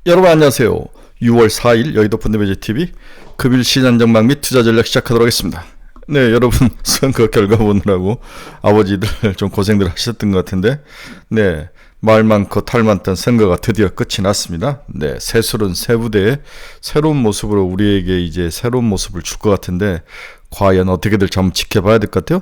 여러분 안녕하세요. 6월 4일 여의도 펀드매니저TV 금일 시장전망 및 투자전략 시작하도록 하겠습니다. 네, 여러분 선거 결과 보느라고 아버지들 좀 고생들 하셨던 것 같은데, 네, 말 많고 탈 많던 선거가 드디어 끝이 났습니다. 네, 새술은 새부대에 새로운 모습으로 우리에게 이제 새로운 모습을 줄 것 같은데, 과연 어떻게 될지 한번 지켜봐야 될 것 같아요.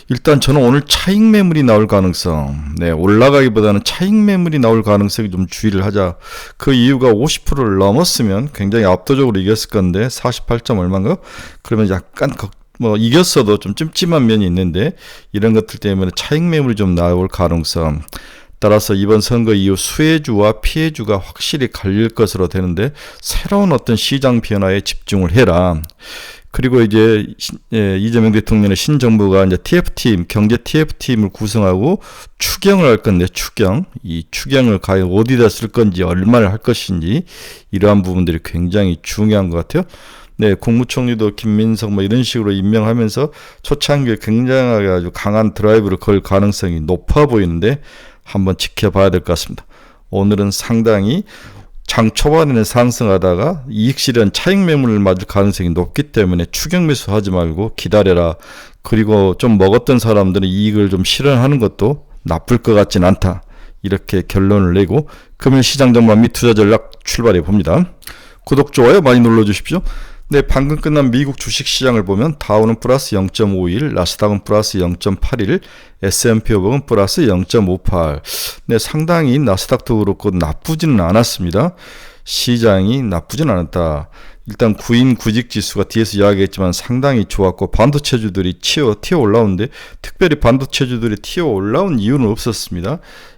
일단 저는 오늘 차익 매물이 나올 가능성, 네, 올라가기보다는 차익 매물이 나올 가능성이 좀 주의를 하자. 그 이유가 50%를 넘었으면 굉장히 압도적으로 이겼을 건데 48점 얼마인가? 그러면 약간 이겼어도 좀 찜찜한 면이 있는데, 이런 것들 때문에 차익 매물이 좀 나올 가능성. 따라서 이번 선거 이후 수혜주와 피해주가 확실히 갈릴 것으로 되는데, 새로운 어떤 시장 변화에 집중을 해라. 그리고 이제 이재명 대통령의 신정부가 이제 TF팀, 경제 TF팀을 구성하고 추경을 할 건데, 이 추경을 과연 어디다 쓸 건지, 얼마를 할 것인지, 이러한 부분들이 굉장히 중요한 것 같아요. 네, 국무총리도 김민석 이런 식으로 임명하면서 초창기에 굉장하게 아주 강한 드라이브를 걸 가능성이 높아 보이는데, 한번 지켜봐야 될 것 같습니다. 오늘은 상당히 장 초반에는 상승하다가 이익 실현 차익 매물을 맞을 가능성이 높기 때문에 추경 매수하지 말고 기다려라. 그리고 좀 먹었던 사람들은 이익을 좀 실현하는 것도 나쁠 것 같진 않다. 이렇게 결론을 내고 금일 시장 전망 및 투자 전략 출발해 봅니다. 구독, 좋아요 많이 눌러주십시오. 네, 방금 끝난 미국 주식시장을 보면 다우는 플러스 0.51, 나스닥은 플러스 0.81, S&P 500은 플러스 0.58. 네, 상당히 나스닥도 그렇고 나쁘지는 않았습니다. 시장이 나쁘진 않았다. 일단 구인 구직 지수가 뒤에서 이야기했지만 상당히 좋았고, 반도체주들이 튀어 올라오는데 특별히 반도체주들이 튀어 올라온 이유는 없었습니다.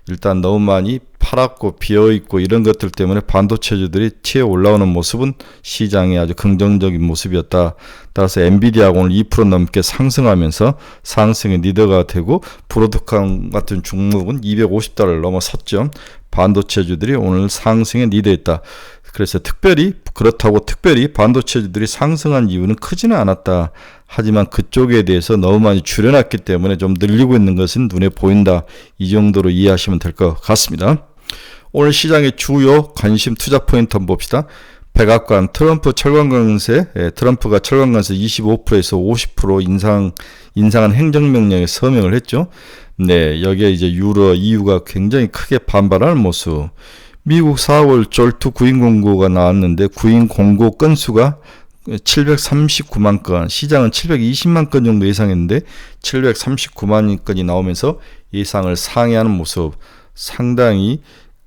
일단 너무 많이 팔았고 비어있고 이런 것들 때문에 반도체주들이 튀어 올라오는 모습은 시장의 아주 긍정적인 모습이었다. 따라서 엔비디아가 오늘 2% 넘게 상승하면서 상승의 리더가 되고, 브로드컴 같은 종목은 250달러를 넘어섰죠. 반도체주들이 오늘 상승의 리더했다. 그래서 그렇다고 특별히 반도체주들이 상승한 이유는 크지는 않았다. 하지만 그쪽에 대해서 너무 많이 줄여놨기 때문에 좀 늘리고 있는 것은 눈에 보인다. 이 정도로 이해하시면 될 것 같습니다. 오늘 시장의 주요 관심 투자 포인트 한번 봅시다. 백악관 트럼프가 철강 관세 25%에서 50% 인상한 행정명령에 서명을 했죠. 네, 여기에 이제 유로, EU가 굉장히 크게 반발하는 모습. 미국 4월 졸투 구인 공고가 나왔는데, 구인 공고 건수가 739만 건, 시장은 720만 건 정도 예상했는데 739만 건이 나오면서 예상을 상회하는 모습. 상당히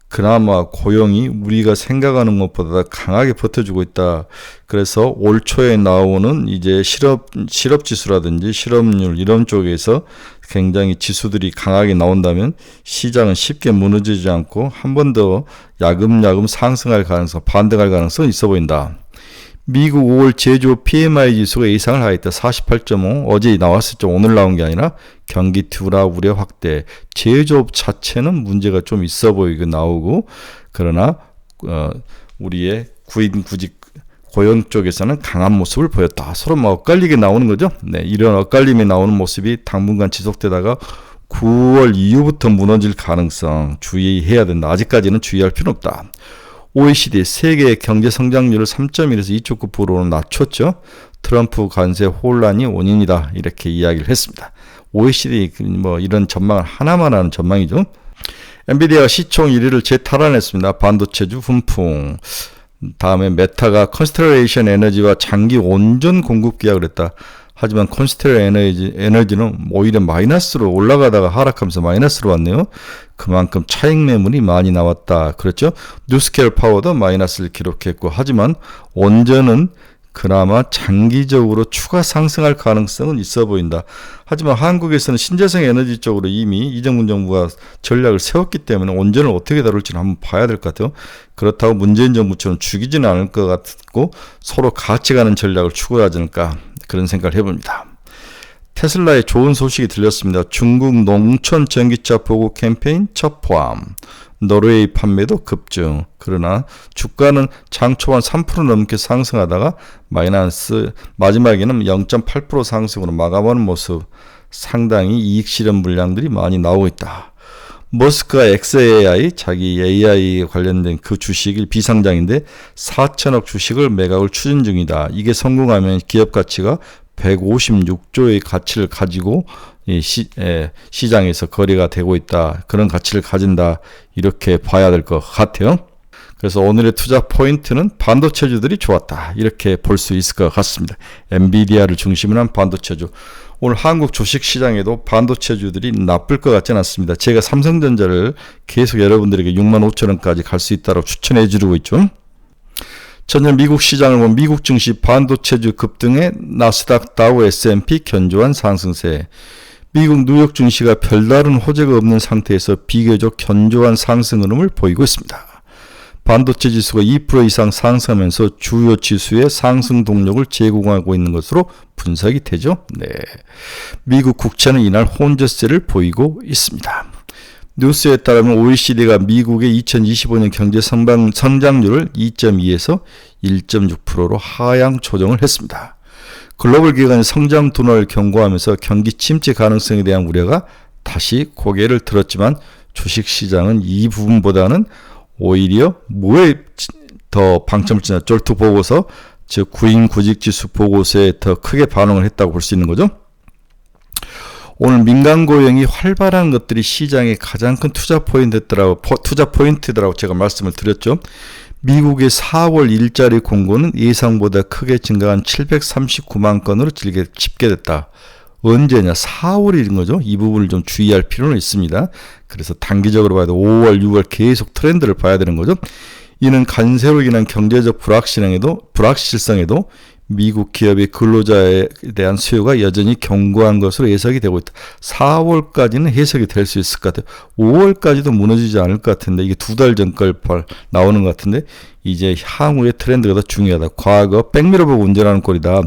그나마 고용이 우리가 생각하는 것보다 강하게 버텨주고 있다. 그래서 올 초에 나오는 이제 실업 지수라든지 실업률 이런 쪽에서 굉장히 지수들이 강하게 나온다면 시장은 쉽게 무너지지 않고 한 번 더 야금야금 상승할 가능성, 반등할 가능성이 있어 보인다. 미국 5월 제조업 PMI 지수가 예상을 하였다. 48.5. 어제 나왔었죠. 오늘 나온 게 아니라 경기 둔화 우려 확대. 제조업 자체는 문제가 좀 있어 보이고 나오고, 그러나 우리의 구인 구직 고용 쪽에서는 강한 모습을 보였다. 서로 엇갈리게 나오는 거죠. 네, 이런 엇갈림이 나오는 모습이 당분간 지속되다가 9월 이후부터 무너질 가능성 주의해야 된다. 아직까지는 주의할 필요는 없다. OECD 세계 경제 성장률을 3.1에서 2.9%로 낮췄죠. 트럼프 관세 혼란이 원인이다. 이렇게 이야기를 했습니다. OECD 이런 전망을 하나만 하는 전망이죠. 엔비디아가 시총 1위를 재탈환했습니다. 반도체주 훈풍. 다음에 메타가 컨스텔레이션 에너지와 장기 온전 공급 계약을 했다. 하지만 컨스텔레이션 에너지는 오히려 마이너스로 올라가다가 하락하면서 마이너스로 왔네요. 그만큼 차익 매물이 많이 나왔다. 그렇죠? 뉴스케일 파워도 마이너스를 기록했고, 하지만 온전은 그나마 장기적으로 추가 상승할 가능성은 있어 보인다. 하지만 한국에서는 신재생 에너지 쪽으로 이미 이정문 정부가 전략을 세웠기 때문에 온전을 어떻게 다룰지는 한번 봐야 될 것 같아요. 그렇다고 문재인 정부처럼 죽이지는 않을 것 같고 서로 같이 가는 전략을 추구하지 않을까, 그런 생각을 해봅니다. 테슬라의 좋은 소식이 들렸습니다. 중국 농촌 전기차 보급 캠페인 첫 포함. 노르웨이 판매도 급증. 그러나 주가는 장 초반 3% 넘게 상승하다가 마지막에는 0.8% 상승으로 마감하는 모습. 상당히 이익 실현 물량들이 많이 나오고 있다. 머스크가 xAI, 자기 AI 관련된 그 주식이 비상장인데 4천억 주식을 매각을 추진 중이다. 이게 성공하면 기업 가치가 156조의 가치를 가지고 시장에서 거래가 되고 있다. 그런 가치를 가진다. 이렇게 봐야 될 것 같아요. 그래서 오늘의 투자 포인트는 반도체주들이 좋았다. 이렇게 볼 수 있을 것 같습니다. 엔비디아를 중심으로 한 반도체주. 오늘 한국 주식시장에도 반도체주들이 나쁠 것 같지는 않습니다. 제가 삼성전자를 계속 여러분들에게 65,000원까지 갈 수 있다고 추천해 주고 있죠. 전년 미국 시장을 보면 미국 증시 반도체주 급등에 나스닥 다우 S&P 견조한 상승세. 미국 뉴욕 증시가 별다른 호재가 없는 상태에서 비교적 견조한 상승 흐름을 보이고 있습니다. 반도체 지수가 2% 이상 상승하면서 주요 지수의 상승 동력을 제공하고 있는 것으로 분석이 되죠. 네. 미국 국채는 이날 혼조세를 보이고 있습니다. 뉴스에 따르면 OECD가 미국의 2025년 경제 성장률을 2.2에서 1.6%로 하향 조정을 했습니다. 글로벌 기관이 성장 둔화를 경고하면서 경기 침체 가능성에 대한 우려가 다시 고개를 들었지만 주식시장은 이 부분보다는 오히려 뭐에 더 방점을 찍냐, 쫄트 보고서, 즉 구인 구직지수 보고서에 더 크게 반응을 했다고 볼 수 있는 거죠. 오늘 민간 고용이 활발한 것들이 시장의 가장 큰 투자 포인트더라고 제가 말씀을 드렸죠. 미국의 4월 일자리 공고는 예상보다 크게 증가한 739만 건으로 집계됐다. 언제냐? 4월인 거죠. 이 부분을 좀 주의할 필요는 있습니다. 그래서 단기적으로 봐도 5월, 6월 계속 트렌드를 봐야 되는 거죠. 이는 관세로 인한 경제적 불확실성에도 미국 기업의 근로자에 대한 수요가 여전히 견고한 것으로 예상이 되고 있다. 4월까지는 해석이 될 수 있을 것 같아요. 5월까지도 무너지지 않을 것 같은데, 이게 2달 전 걸 나오는 것 같은데, 이제 향후의 트렌드가 더 중요하다. 과거 백미러 보고 운전하는 꼴이다.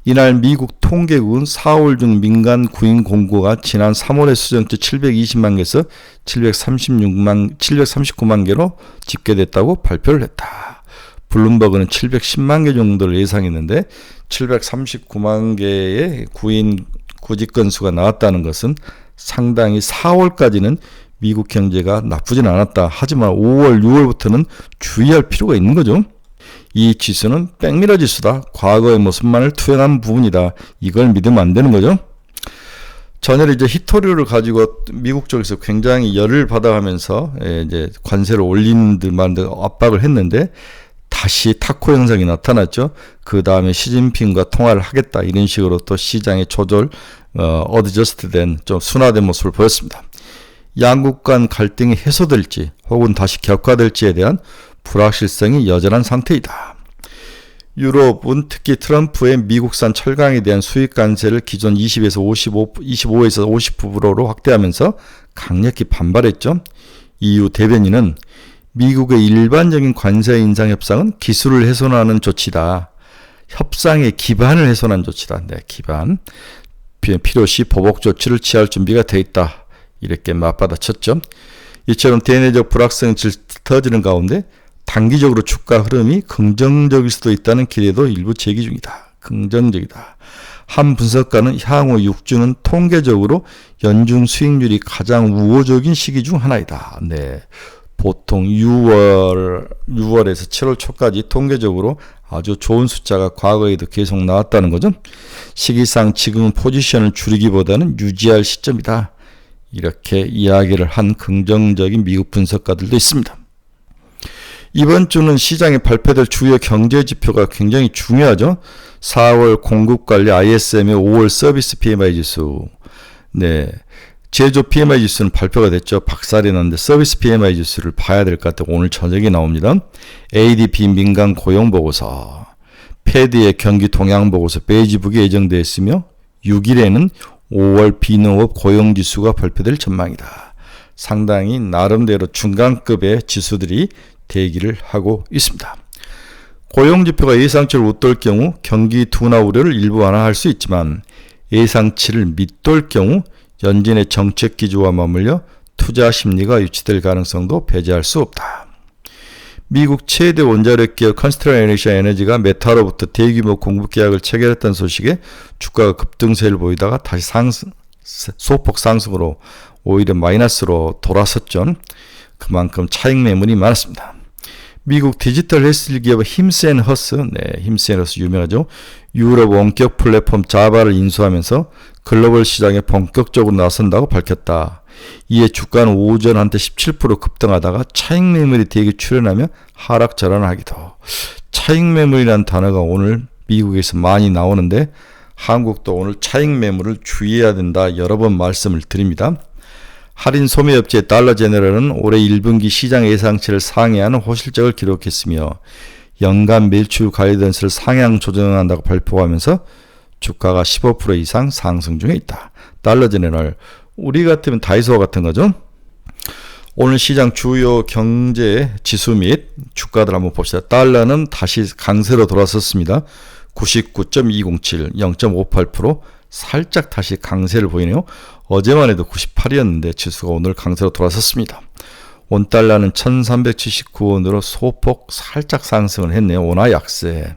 이날 미국 통계국은 4월 중 민간 구인 공고가 지난 3월의 수정치 720만 개에서 739만 개로 집계됐다고 발표를 했다. 블룸버그는 710만 개 정도를 예상했는데 739만 개의 구직 건수가 나왔다는 것은 상당히 4월까지는 미국 경제가 나쁘진 않았다. 하지만 5월, 6월부터는 주의할 필요가 있는 거죠. 이 지수는 백미러 지수다. 과거의 모습만을 투영한 부분이다. 이걸 믿으면 안 되는 거죠. 전에 이제 히토류를 가지고 미국 쪽에서 굉장히 열을 받아가면서 이제 관세를 올리는 듯만 압박을 했는데 다시 타코 현상이 나타났죠. 그 다음에 시진핑과 통화를 하겠다. 이런 식으로 또 시장의 조절, 어드저스트된 좀 순화된 모습을 보였습니다. 양국 간 갈등이 해소될지 혹은 다시 격화될지에 대한 불확실성이 여전한 상태이다. 유럽은 특히 트럼프의 미국산 철강에 대한 수입 관세를 기존 25에서 50%로 확대하면서 강력히 반발했죠. EU 대변인은 미국의 일반적인 관세 인상 협상은 기술을 훼손하는 조치다. 협상의 기반을 훼손한 조치다. 네, 기반. 필요시 보복 조치를 취할 준비가 돼 있다. 이렇게 맞받아쳤죠. 이처럼 대내적 불확실성이 짙어지는 가운데 단기적으로 주가 흐름이 긍정적일 수도 있다는 기대도 일부 제기 중이다. 긍정적이다. 한 분석가는 향후 6주는 통계적으로 연중 수익률이 가장 우호적인 시기 중 하나이다. 네. 보통 6월에서 7월 초까지 통계적으로 아주 좋은 숫자가 과거에도 계속 나왔다는 거죠. 시기상 지금은 포지션을 줄이기보다는 유지할 시점이다. 이렇게 이야기를 한 긍정적인 미국 분석가들도 있습니다. 이번 주는 시장에 발표될 주요 경제 지표가 굉장히 중요하죠. 4월 공급관리 ISM의 5월 서비스 PMI 지수. 네. 제조 PMI 지수는 발표가 됐죠. 박살이 났는데 서비스 PMI 지수를 봐야 될 것 같아요. 오늘 저녁에 나옵니다. ADP 민간 고용 보고서, 패드의 경기 동향 보고서 베이지북이 예정되어 있으며 6일에는 5월 비농업 고용 지수가 발표될 전망이다. 상당히 나름대로 중간급의 지수들이 대기를 하고 있습니다. 고용지표가 예상치를 웃돌 경우 경기 둔화 우려를 일부 완화할 수 있지만 예상치를 밑돌 경우 연준의 정책 기조와 맞물려 투자 심리가 유치될 가능성도 배제할 수 없다. 미국 최대 원자력 기업 컨스트레이션 에너지가 메타로부터 대규모 공급 계약을 체결했다는 소식에 주가가 급등세를 보이다가 다시 소폭 상승으로 오히려 마이너스로 돌아섰죠. 그만큼 차익 매물이 많았습니다. 미국 디지털 헬스 기업 힘센허스, 힘센허스 유명하죠. 유럽 원격 플랫폼 자바를 인수하면서 글로벌 시장에 본격적으로 나선다고 밝혔다. 이에 주가는 오전 한때 17% 급등하다가 차익 매물이 대기 출현하며 하락 전환하기도. 차익 매물이라는 단어가 오늘 미국에서 많이 나오는데 한국도 오늘 차익 매물을 주의해야 된다 여러 번 말씀을 드립니다. 할인 소매업체 달러제너럴은 올해 1분기 시장 예상치를 상회하는 호실적을 기록했으며 연간 매출 가이던스를 상향 조정한다고 발표하면서 주가가 15% 이상 상승 중에 있다. 달러제너럴, 우리 같으면 다이소 같은 거죠. 오늘 시장 주요 경제 지수 및 주가들 한번 봅시다. 달러는 다시 강세로 돌아섰습니다. 99.207, 0.58%, 살짝 다시 강세를 보이네요. 어제만 해도 98이었는데 지수가 오늘 강세로 돌아섰습니다. 원달러는 1379원으로 소폭 살짝 상승을 했네요. 원화 약세.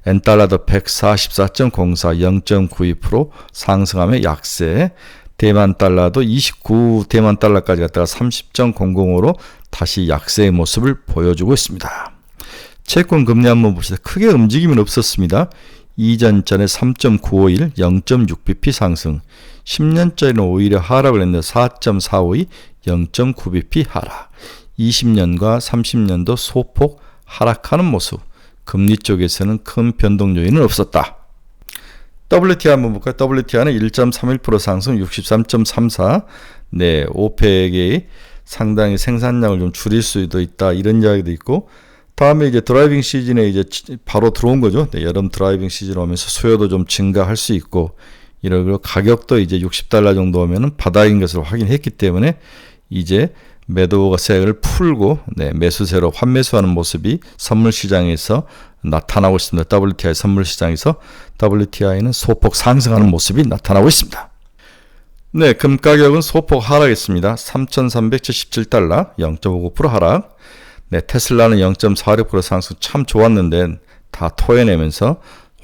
엔달러도 144.04, 0.92% 상승하며 약세. 대만 달러도 29 대만 달러까지 갔다가 30.00으로 다시 약세의 모습을 보여주고 있습니다. 채권 금리 한번 봅시다. 크게 움직임은 없었습니다. 이전전에 3.951, 0.6bp 상승. 10년짜리는 오히려 하락을 했는데 4.452, 0.9bp 하락. 20년과 30년도 소폭 하락하는 모습. 금리 쪽에서는 큰 변동 요인은 없었다. WTI 한번 볼까요? WTI는 1.31% 상승 63.34. 오펙이 상당히 생산량을 좀 줄일 수도 있다. 이런 이야기도 있고, 다음에 이제 드라이빙 시즌에 이제 바로 들어온 거죠. 여름 드라이빙 시즌 오면서 수요도 좀 증가할 수 있고, 이러고 가격도 이제 $60 정도 오면은 바닥인 것을 확인했기 때문에 이제 매도가 세력을 풀고 매수세로 환매수하는 모습이 선물 시장에서 나타나고 있습니다. WTI 선물 시장에서 WTI는 소폭 상승하는 모습이 나타나고 있습니다. 금 가격은 소폭 하락했습니다. 3,377달러, 0.59% 하락. 테슬라는 0.46% 상승 참 좋았는데 다 토해내면서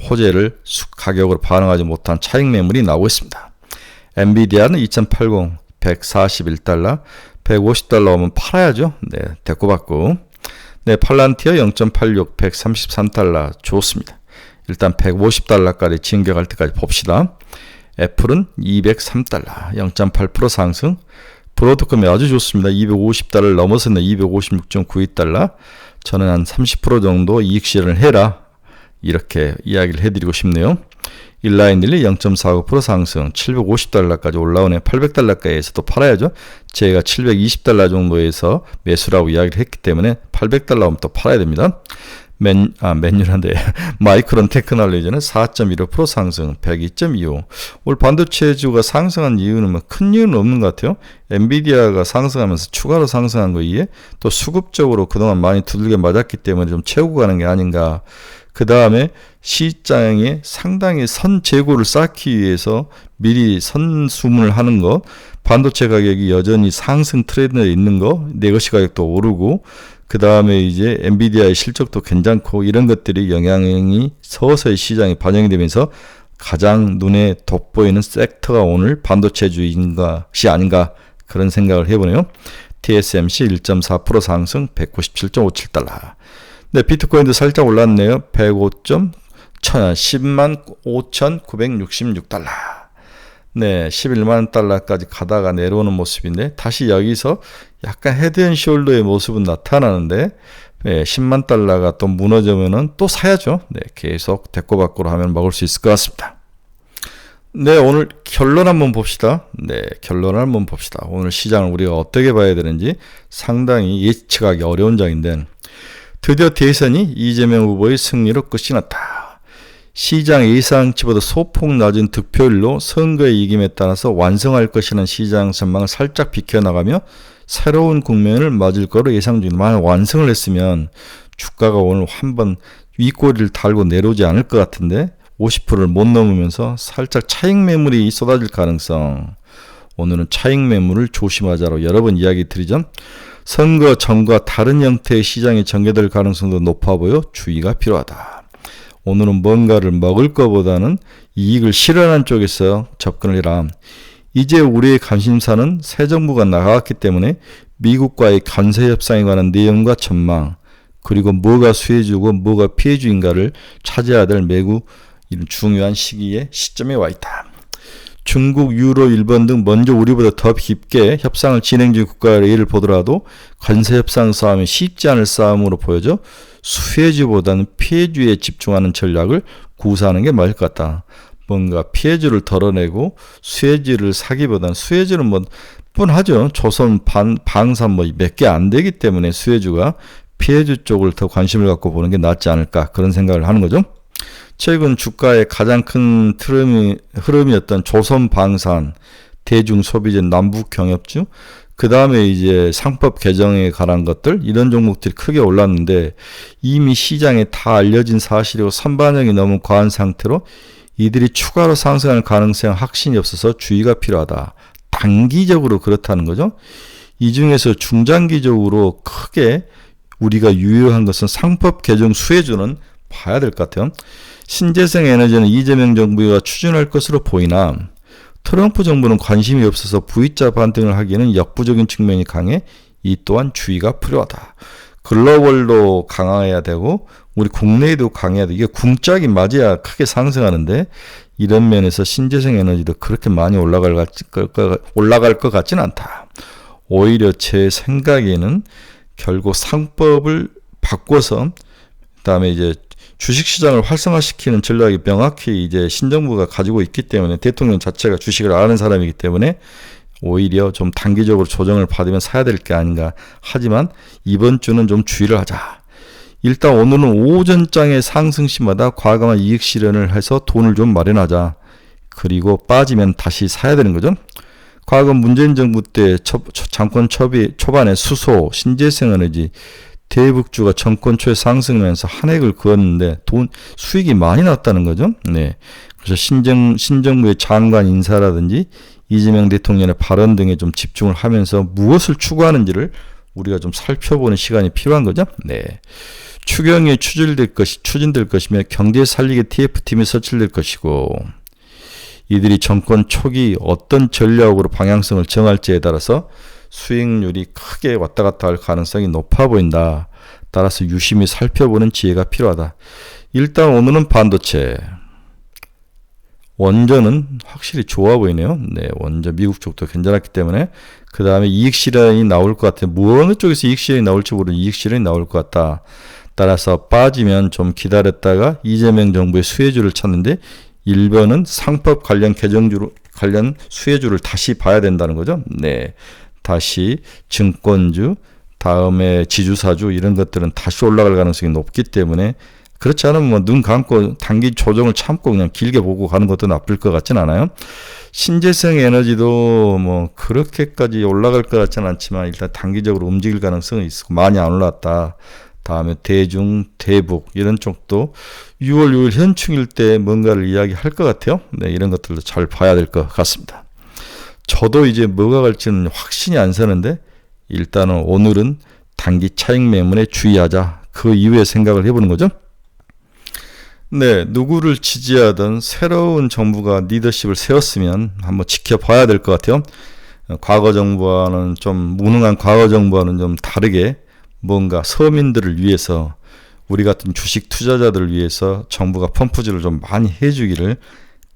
호재를 가격으로 반응하지 못한 차익 매물이 나오고 있습니다. 엔비디아는 2080, 141달러, 150달러 오면 팔아야죠. 대꾸받고. 팔란티어 0.86, 133달러 좋습니다. 일단 150달러까지 진격할 때까지 봅시다. 애플은 203달러, 0.8% 상승. 브로드컴이 아주 좋습니다. 250달러를 넘어섰네. 256.92달러. 저는 한 30% 정도 이익 실현을 해라. 이렇게 이야기를 해드리고 싶네요. 일라인딜리 0.49% 상승 750달러까지 올라오네. 800달러까지에서도 팔아야죠. 제가 720달러 정도에서 매수라고 이야기를 했기 때문에 800달러 하면 또 팔아야 됩니다. 맨유란데 마이크론 테크놀로지는 4.15% 상승 102.25. 올 반도체주가 상승한 이유는 뭐 큰 이유는 없는 것 같아요. 엔비디아가 상승하면서 추가로 상승한 거에 또 수급적으로 그동안 많이 두들겨 맞았기 때문에 좀 채우고 가는 게 아닌가. 그 다음에 시장에 상당히 선 재고를 쌓기 위해서 미리 선수문을 하는 것, 반도체 가격이 여전히 상승 트렌드에 있는 거, 네거시 가격도 오르고, 그 다음에 이제 엔비디아의 실적도 괜찮고, 이런 것들이 영향이 서서히 시장에 반영이 되면서 가장 눈에 돋보이는 섹터가 오늘 반도체주인 것이 아닌가, 그런 생각을 해보네요. TSMC 1.4% 상승 197.57달러. 비트코인도 살짝 올랐네요. 105,966달러. 11만 달러까지 가다가 내려오는 모습인데, 다시 여기서 약간 헤드앤숄더의 모습은 나타나는데, 10만 달러가 또 무너지면은 또 사야죠. 계속 대꼬박꼬로 하면 먹을 수 있을 것 같습니다. 오늘 결론 한번 봅시다. 결론을 한번 봅시다. 오늘 시장을 우리가 어떻게 봐야 되는지 상당히 예측하기 어려운 장인데, 드디어 대선이 이재명 후보의 승리로 끝이 났다. 시장 예상치보다 소폭 낮은 득표율로 선거의 이김에 따라서 완성할 것이라는 시장 전망을 살짝 비켜나가며 새로운 국면을 맞을 거로 예상 중입니다. 만약 완성을 했으면 주가가 오늘 한번 윗꼬리를 달고 내려오지 않을 것 같은데 50%를 못 넘으면서 살짝 차익 매물이 쏟아질 가능성. 오늘은 차익 매물을 조심하자로 여러 번 이야기 드리죠. 선거 전과 다른 형태의 시장이 전개될 가능성도 높아 보여 주의가 필요하다. 오늘은 뭔가를 먹을 것보다는 이익을 실현한 쪽에서 접근을 해라. 이제 우리의 관심사는 새 정부가 나갔기 때문에 미국과의 관세 협상에 관한 내용과 전망, 그리고 뭐가 수혜주고 뭐가 피해주인가를 찾아야 될 매우 중요한 시점에 와 있다. 중국, 유로, 일본 등 먼저 우리보다 더 깊게 협상을 진행 중인 국가의 예를 보더라도 관세 협상 싸움이 쉽지 않을 싸움으로 보여져 수혜주보다는 피해주에 집중하는 전략을 구사하는 게 맞을 것 같다. 뭔가 피해주를 덜어내고 수혜주를 사기보다는 수혜주는 뭐 뻔하죠. 조선 방산 뭐 몇 개 안 되기 때문에 수혜주가 피해주 쪽을 더 관심을 갖고 보는 게 낫지 않을까, 그런 생각을 하는 거죠. 최근 주가의 가장 큰 흐름이었던 조선 방산, 대중 소비재, 남북 경협주, 그 다음에 이제 상법 개정에 관한 것들, 이런 종목들이 크게 올랐는데 이미 시장에 다 알려진 사실이고 선반영이 너무 과한 상태로 이들이 추가로 상승할 가능성 확신이 없어서 주의가 필요하다. 단기적으로 그렇다는 거죠. 이 중에서 중장기적으로 크게 우리가 유효한 것은 상법 개정 수혜주는 봐야 될 것 같아요. 신재생 에너지는 이재명 정부가 추진할 것으로 보이나 트럼프 정부는 관심이 없어서 V자 반등을 하기에는 역부족인 측면이 강해 이 또한 주의가 필요하다. 글로벌도 강화해야 되고 우리 국내에도 강해야 돼. 이게 궁짝이 맞아야 크게 상승하는데 이런 면에서 신재생 에너지도 그렇게 많이 올라갈 것 같지는 않다. 오히려 제 생각에는 결국 상법을 바꿔서 그다음에 이제 주식시장을 활성화시키는 전략이 명확히 이제 신정부가 가지고 있기 때문에 대통령 자체가 주식을 아는 사람이기 때문에 오히려 좀 단기적으로 조정을 받으면 사야 될 게 아닌가. 하지만 이번 주는 좀 주의를 하자. 일단 오늘은 오전장의 상승시마다 과감한 이익 실현을 해서 돈을 좀 마련하자. 그리고 빠지면 다시 사야 되는 거죠. 과거 문재인 정부 때 정권 초반에 수소, 신재생에너지, 대북주가 정권 초에 상승하면서 한 획을 그었는데 수익이 많이 났다는 거죠. 네. 그래서 신정부의 장관 인사라든지 이재명 대통령의 발언 등에 좀 집중을 하면서 무엇을 추구하는지를 우리가 좀 살펴보는 시간이 필요한 거죠. 네. 추경이 추진될 것이며 경제 살리기 TF팀이 설치될 것이고 이들이 정권 초기 어떤 전략으로 방향성을 정할지에 따라서 수익률이 크게 왔다 갔다 할 가능성이 높아 보인다. 따라서 유심히 살펴보는 지혜가 필요하다. 일단 오늘은 반도체. 원전은 확실히 좋아 보이네요. 네, 원전 미국 쪽도 괜찮았기 때문에 그 다음에 이익 실현이 나올 것 같아요. 어느 쪽에서 이익 실현이 나올지 모르는 이익 실현이 나올 것 같다. 따라서 빠지면 좀 기다렸다가 이재명 정부의 수혜주를 찾는데 1번은 상법 관련 관련 수혜주를 다시 봐야 된다는 거죠. 네. 다시 증권주, 다음에 지주사주 이런 것들은 다시 올라갈 가능성이 높기 때문에 그렇지 않으면 뭐 눈 감고 단기 조정을 참고 그냥 길게 보고 가는 것도 나쁠 것 같진 않아요. 신재생 에너지도 뭐 그렇게까지 올라갈 것 같지는 않지만 일단 단기적으로 움직일 가능성이 있고 많이 안 올랐다. 다음에 대중, 대북 이런 쪽도 6월 6일 현충일 때 뭔가를 이야기할 것 같아요. 네, 이런 것들도 잘 봐야 될 것 같습니다. 저도 이제 뭐가 갈지는 확신이 안 서는데 일단은 오늘은 단기 차익 매물에 주의하자. 그 이후에 생각을 해보는 거죠. 네, 누구를 지지하든 새로운 정부가 리더십을 세웠으면 한번 지켜봐야 될 것 같아요. 과거 정부와는 좀 무능한 과거 정부와는 좀 다르게 뭔가 서민들을 위해서 우리 같은 주식 투자자들을 위해서 정부가 펌프질을 좀 많이 해주기를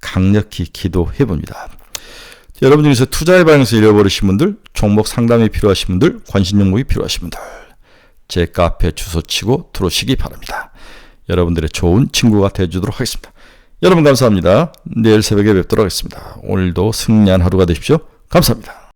강력히 기도해 봅니다. 여러분 중에서 투자의 방향에서 잃어버리신 분들, 종목 상담이 필요하신 분들, 관심 종목이 필요하신 분들 제 카페 주소 치고 들어오시기 바랍니다. 여러분들의 좋은 친구가 되어주도록 하겠습니다. 여러분 감사합니다. 내일 새벽에 뵙도록 하겠습니다. 오늘도 승리한 하루가 되십시오. 감사합니다.